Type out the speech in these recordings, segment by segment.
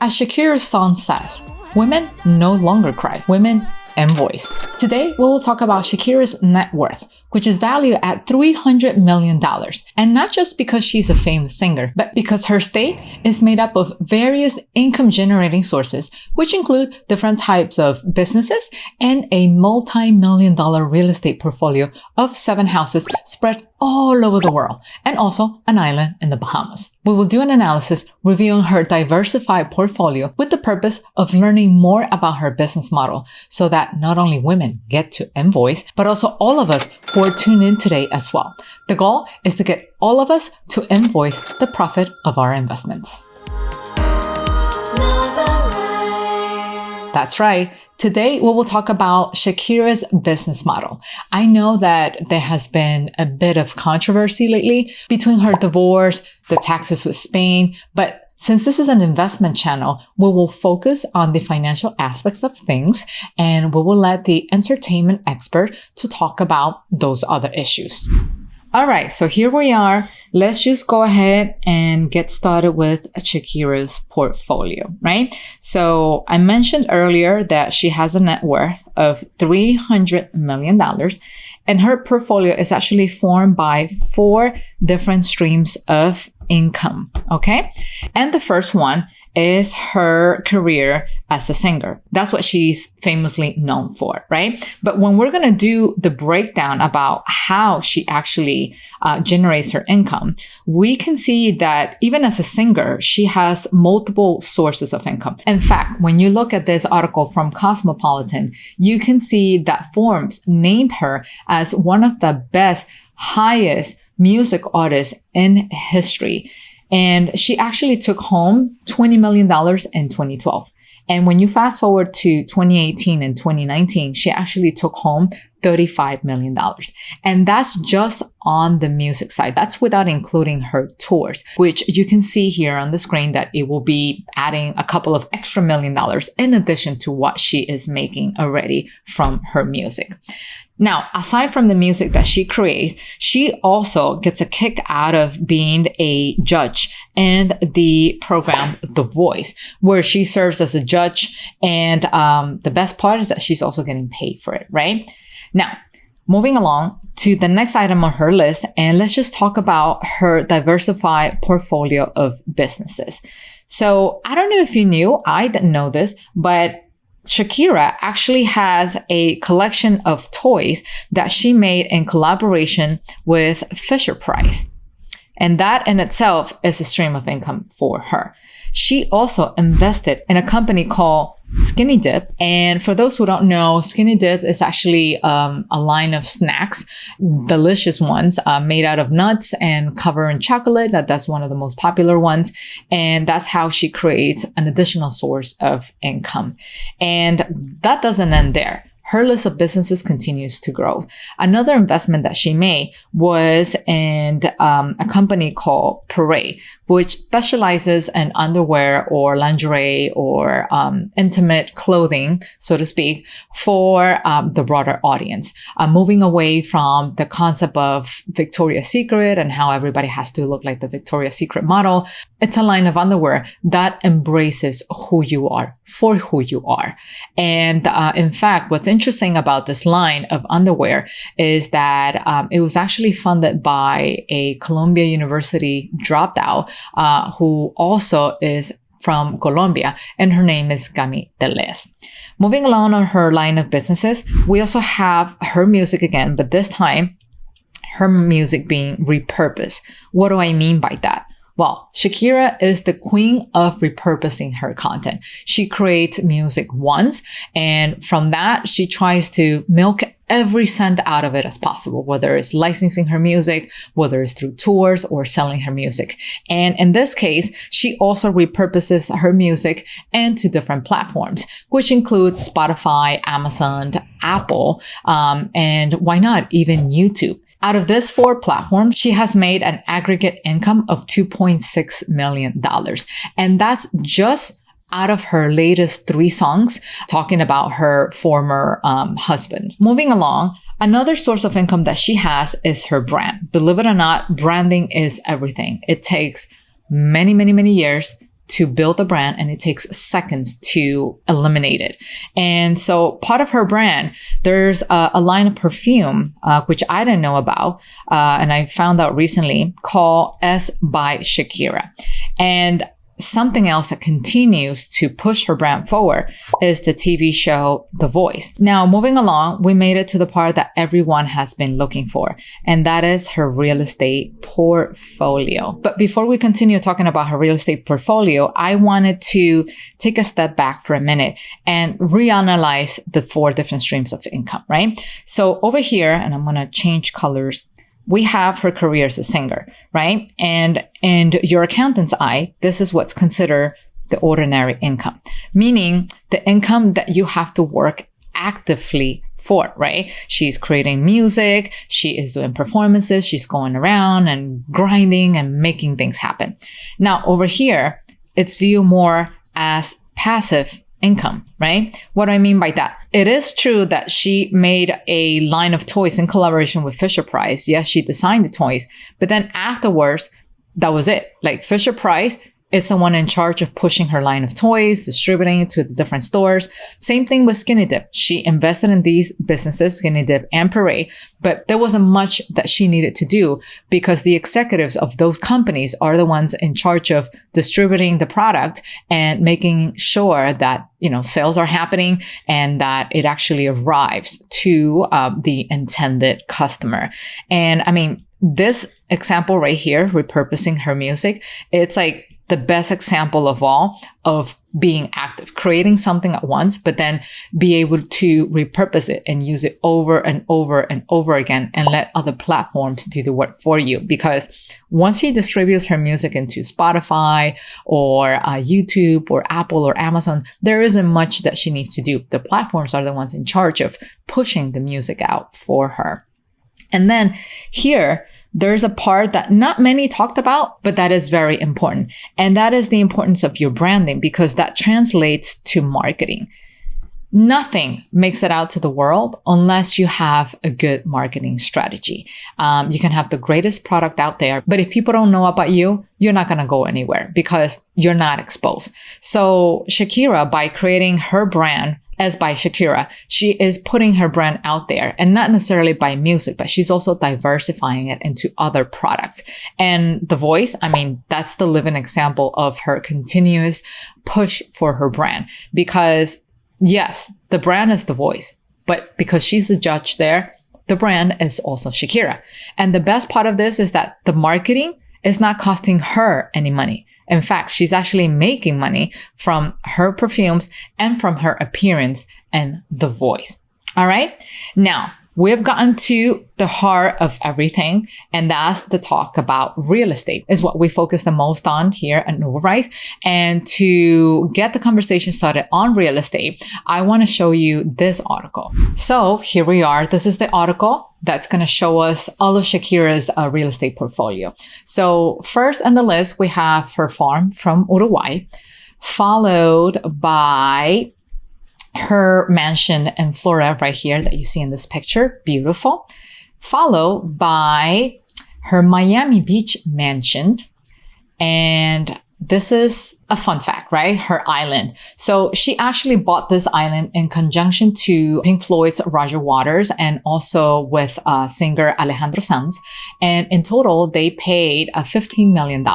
As Shakira's song says, women no longer cry, women invoice. Today, we will talk about Shakira's net worth, which is valued at $300 million. And not just because she's a famous singer, but because her estate is made up of various income-generating sources, which include different types of businesses and a multi-million-dollar real estate portfolio of 7 houses spread all over the world, and also an island in the Bahamas. We will do an analysis reviewing her diversified portfolio with the purpose of learning more about her business model so that not only women get to invoice, but also all of us who are tuned in today as well. The goal is to get all of us to invoice the profit of our investments. That's right. Today, we will talk about Shakira's business model. I know that there has been a bit of controversy lately between her divorce, the taxes with Spain, but since this is an investment channel, we will focus on the financial aspects of things, and we will let the entertainment expert to talk about those other issues. All right, so here we are. Let's just go ahead and get started with Shakira's portfolio, right? So I mentioned earlier that she has a net worth of $300 million, and her portfolio is actually formed by 4 different streams of income, okay? And the first one is her career as a singer. That's what she's famously known for, right? But when we're going to do the breakdown about how she actually generates her income, we can see that even as a singer, she has multiple sources of income. In fact, when you look at this article from Cosmopolitan, you can see that Forbes named her as one of the best, highest music artists in history. And she actually took home $20 million in 2012. And when you fast forward to 2018 and 2019, she actually took home $35 million. And that's just on the music side. That's without including her tours, which you can see here on the screen that it will be adding a couple of extra $1 million in addition to what she is making already from her music. Now, aside from the music that she creates, she also gets a kick out of being a judge in the program The Voice, where she serves as a judge. And the best part is that she's also getting paid for it, right? Now, moving along to the next item on her list, and let's just talk about her diversified portfolio of businesses. So I don't know if you knew, I didn't know this, but Shakira actually has a collection of toys that she made in collaboration with Fisher-Price. And that in itself is a stream of income for her. She also invested in a company called Skinny Dip. And for those who don't know, Skinny Dip is actually a line of snacks, delicious ones made out of nuts and covered in chocolate. That's one of the most popular ones. And that's how she creates an additional source of income. And that doesn't end there. Her list of businesses continues to grow. Another investment that she made was in a company called Piqué, which specializes in underwear or lingerie or intimate clothing, so to speak, for the broader audience. Moving away from the concept of Victoria's Secret and how everybody has to look like the Victoria's Secret model. It's a line of underwear that embraces who you are, for who you are. And in fact, what's interesting about this line of underwear is that it was actually funded by a Columbia University dropout who also is from Colombia, and her name is Cami Delez. Moving along on her line of businesses, we also have her music again, but this time her music being repurposed. What do I mean by that? Well, Shakira is the queen of repurposing her content. She creates music once, and from that, she tries to milk every cent out of it as possible, whether it's licensing her music, whether it's through tours or selling her music. And in this case, she also repurposes her music into different platforms, which include Spotify, Amazon, Apple, and why not even YouTube. Out of this 4 platforms, she has made an aggregate income of $2.6 million. And that's just out of her latest 3 songs talking about her former husband. Moving along, another source of income that she has is her brand. Believe it or not, branding is everything. It takes many, many, many years to build a brand and it takes seconds to eliminate it. And so part of her brand, there's a line of perfume, which I didn't know about, and I found out recently, called S by Shakira. And something else that continues to push her brand forward is the TV show The Voice. Now, moving along, we made it to the part that everyone has been looking for, and that is her real estate portfolio. But before we continue talking about her real estate portfolio, I wanted to take a step back for a minute and reanalyze the 4 different streams of income, right? So over here, and I'm going to change colors, we have her career as a singer, right? And in your accountant's eye, this is what's considered the ordinary income, meaning the income that you have to work actively for, right? She's creating music, she is doing performances, she's going around and grinding and making things happen. Now, over here, it's viewed more as passive income, right? What do I mean by that? It is true that she made a line of toys in collaboration with Fisher-Price. Yes, she designed the toys, but then afterwards, that was it. Like Fisher-Price is someone in charge of pushing her line of toys, distributing it to the different stores. Same thing with Skinny Dip. She invested in these businesses, Skinny Dip and Piqué, but there wasn't much that she needed to do because the executives of those companies are the ones in charge of distributing the product and making sure that, sales are happening and that it actually arrives to the intended customer. And I mean, this example right here, repurposing her music, it's like the best example of all of being active, creating something at once, but then be able to repurpose it and use it over and over and over again and let other platforms do the work for you. Because once she distributes her music into Spotify or YouTube or Apple or Amazon, there isn't much that she needs to do. The platforms are the ones in charge of pushing the music out for her. And then here, there's a part that not many talked about, but that is very important. And that is the importance of your branding, because that translates to marketing. Nothing makes it out to the world unless you have a good marketing strategy. You can have the greatest product out there, but if people don't know about you, you're not going to go anywhere because you're not exposed. So Shakira, by creating her brand, as by Shakira, she is putting her brand out there, and not necessarily by music, but she's also diversifying it into other products. And The Voice, I mean, that's the living example of her continuous push for her brand. Because yes, the brand is The Voice, but because she's the judge there, the brand is also Shakira. And the best part of this is that the marketing is not costing her any money. In fact, she's actually making money from her perfumes and from her appearance and The Voice. All right. Now, we've gotten to the heart of everything, and that's the talk about real estate is what we focus the most on here at NOVARISE. And to get the conversation started on real estate, I want to show you this article. So here we are. This is the article that's going to show us all of Shakira's real estate portfolio. So first on the list, we have her farm from Uruguay, followed by her mansion in Florida right here that you see in this picture. Beautiful. Followed by her Miami Beach mansion. And this is a fun fact, right? Her island. So she actually bought this island in conjunction to Pink Floyd's Roger Waters and also with singer Alejandro Sanz. And in total, they paid $15 million.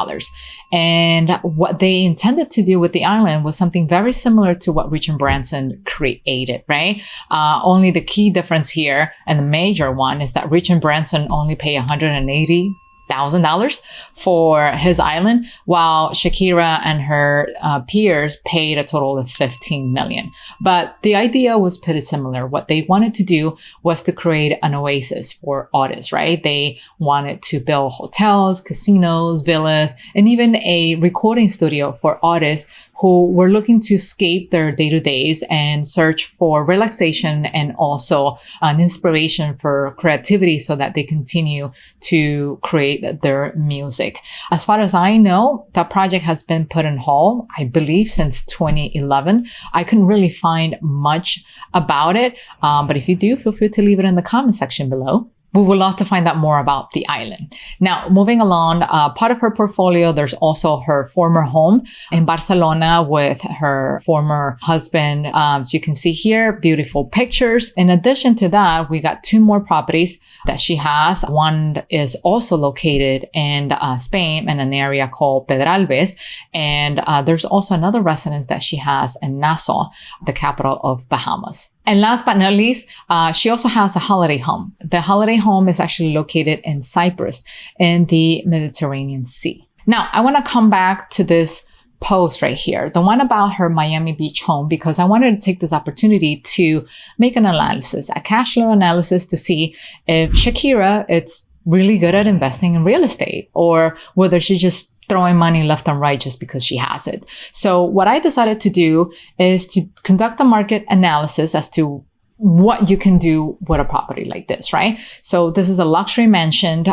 And what they intended to do with the island was something very similar to what Richard Branson created, right? Only the key difference here, and the major one, is that Richard Branson only paid $180,000 for his island, while Shakira and her peers paid a total of $15 million. But the idea was pretty similar. What they wanted to do was to create an oasis for artists, right? They wanted to build hotels, casinos, villas, and even a recording studio for artists who were looking to escape their day-to-days and search for relaxation and also an inspiration for creativity so that they continue to create their music. As far as I know, that project has been put on hold, I believe, since 2011. I couldn't really find much about it, but if you do, feel free to leave it in the comment section below. We would love to find out more about the island. Now, moving along, part of her portfolio, there's also her former home in Barcelona with her former husband. So you can see here, beautiful pictures. In addition to that, we got 2 more properties that she has. One is also located in Spain in an area called Pedralbes. And there's also another residence that she has in Nassau, the capital of Bahamas. And last but not least, she also has a holiday home. The holiday home is actually located in Cyprus in the Mediterranean Sea. Now, I want to come back to this post right here, the one about her Miami Beach home, because I wanted to take this opportunity to make an analysis, a cash flow analysis to see if Shakira is really good at investing in real estate or whether she's just throwing money left and right just because she has it. So what I decided to do is to conduct a market analysis as to what you can do with a property like this, right? So this is a luxury mansion.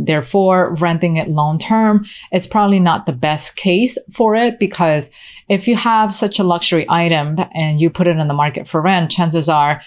Therefore, renting it long term, it's probably not the best case for it, because if you have such a luxury item and you put it in the market for rent, chances are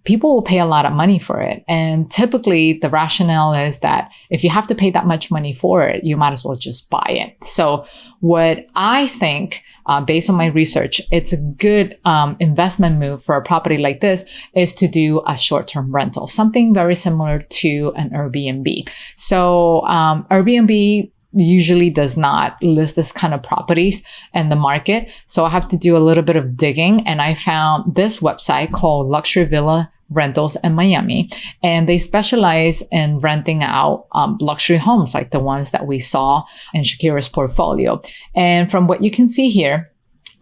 people will pay a lot of money for it. And typically the rationale is that if you have to pay that much money for it, you might as well just buy it. So what I think, based on my research, it's a good investment move for a property like this is to do a short-term rental, something very similar to an Airbnb. So Airbnb usually does not list this kind of properties in the market. So I have to do a little bit of digging, and I found this website called Luxury Villa Rentals in Miami, and they specialize in renting out luxury homes like the ones that we saw in Shakira's portfolio. And from what you can see here,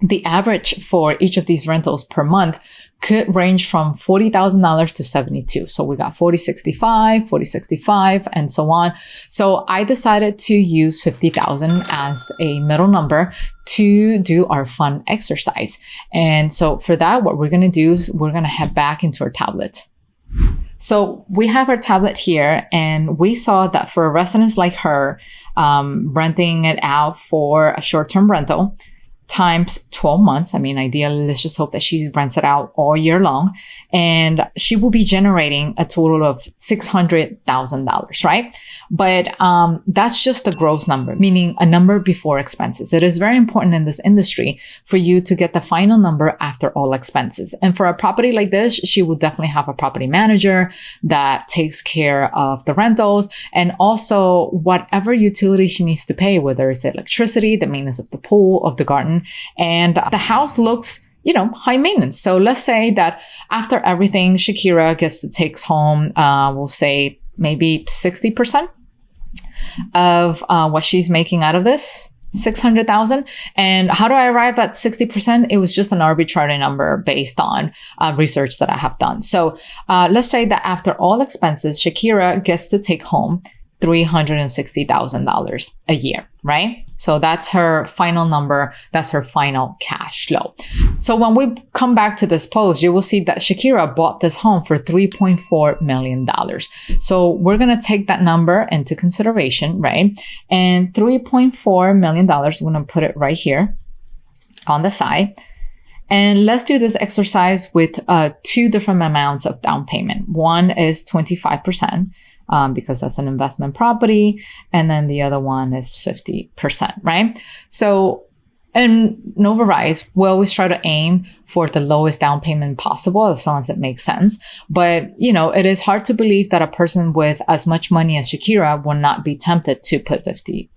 the average for each of these rentals per month could range from $40,000 to $72,000. So we got $40,65, $40,65, and so on. So I decided to use $50,000 as a middle number to do our fun exercise. And so for that, what we're going to do is we're going to head back into our tablet. So we have our tablet here, and we saw that for a residence like her, renting it out for a short-term rental, times 12 months. I mean, ideally, let's just hope that she rents it out all year long. And she will be generating a total of $600,000, right? But that's just the gross number, meaning a number before expenses. It is very important in this industry for you to get the final number after all expenses. And for a property like this, she will definitely have a property manager that takes care of the rentals and also whatever utility she needs to pay, whether it's electricity, the maintenance of the pool, of the garden. And the house looks, high maintenance. So let's say that after everything, Shakira gets to take home, we'll say maybe 60% of what she's making out of this, 600,000. And how do I arrive at 60%? It was just an arbitrary number based on research that I have done. So let's say that after all expenses, Shakira gets to take home $360,000 a year, right? So that's her final number. That's her final cash flow. So when we come back to this post, you will see that Shakira bought this home for $3.4 million. So we're going to take that number into consideration, right? And $3.4 million, we're going to put it right here on the side. And let's do this exercise with 2 different amounts of down payment. One is 25%. Because that's an investment property. And then the other one is 50%, right? So in NOVARISE, we always try to aim for the lowest down payment possible, as long as it makes sense. But, it is hard to believe that a person with as much money as Shakira will not be tempted to put 50%.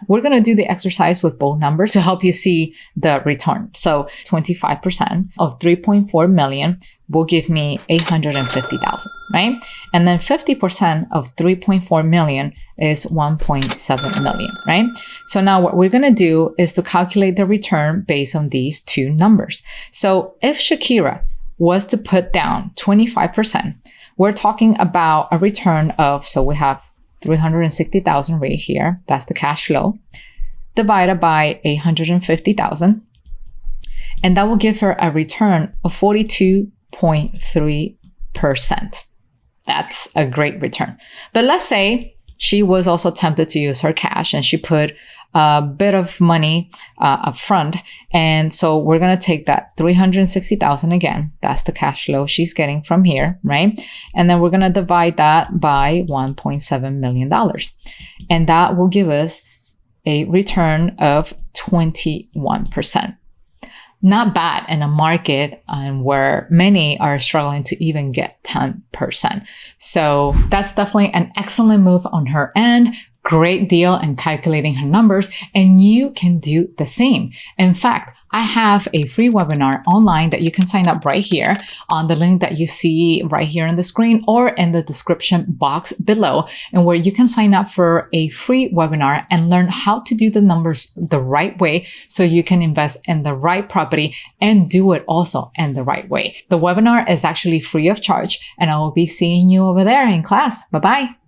We're going to do the exercise with both numbers to help you see the return. So 25% of 3.4 million will give me 850,000, right? And then 50% of 3.4 million is 1.7 million, right? So now what we're going to do is to calculate the return based on these 2 numbers. So if Shakira was to put down 25%, we're talking about a return of, so we have 360,000 right here. That's the cash flow divided by 850,000. And that will give her a return of 42.3%. That's a great return. But let's say she was also tempted to use her cash, and she put a bit of money up front. And so we're going to take that 360,000 again. That's the cash flow she's getting from here, right? And then we're going to divide that by $1.7 million. And that will give us a return of 21%. Not bad in a market where many are struggling to even get 10%. So that's definitely an excellent move on her end. Great deal in calculating her numbers, and you can do the same. In fact, I have a free webinar online that you can sign up right here on the link that you see right here on the screen or in the description box below, and where you can sign up for a free webinar and learn how to do the numbers the right way so you can invest in the right property and do it also in the right way. The webinar is actually free of charge, and I will be seeing you over there in class. Bye-bye.